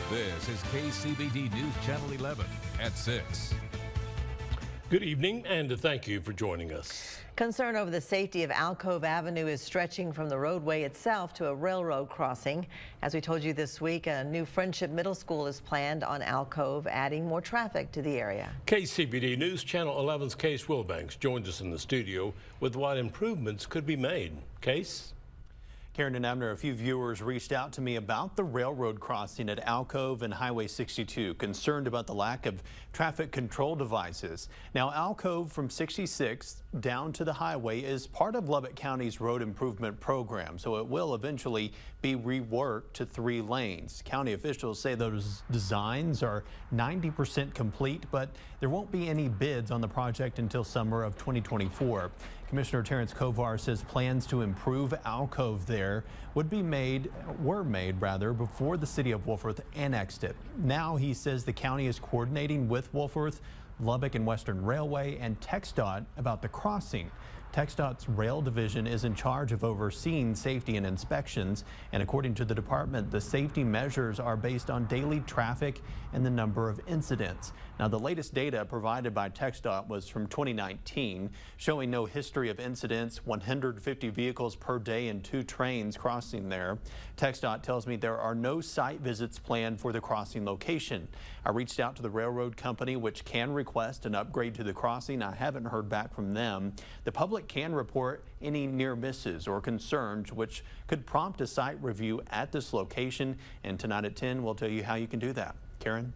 This is KCBD News Channel 11 at 6. Good evening, and thank you for joining us. Concern over the safety of Alcove Avenue is stretching from the roadway itself to a railroad crossing. As we told you this week, a new Friendship Middle School is planned on Alcove, adding more traffic to the area. KCBD News Channel 11's Case Wilbanks joins us in the studio with what improvements could be made. Case? Karen and Abner, a few viewers reached out to me about the railroad crossing at Alcove and Highway 62, concerned about the lack of traffic control devices. Now, Alcove from 66 down to the highway is part of Lubbock County's road improvement program, so it will eventually be reworked to 3 lanes. County officials say those designs are 90% complete, but there won't be any bids on the project until summer of 2024. Commissioner Terrence Kovar says plans to improve Alcove there were made before the city of Wolfforth annexed it. Now he says the county is coordinating with Wolfforth, Lubbock and Western Railway and TxDOT about the crossing. TxDOT's rail division is in charge of overseeing safety and inspections, and according to the department, the safety measures are based on daily traffic and the number of incidents. Now, the latest data provided by TxDOT was from 2019, showing no history of incidents, 150 vehicles per day and 2 trains crossing there. TxDOT tells me there are no site visits planned for the crossing location. I reached out to the railroad company, which can request an upgrade to the crossing. I haven't heard back from them. The public can report any near misses or concerns, which could prompt a site review at this location. And tonight at 10, we'll tell you how you can do that. Karen?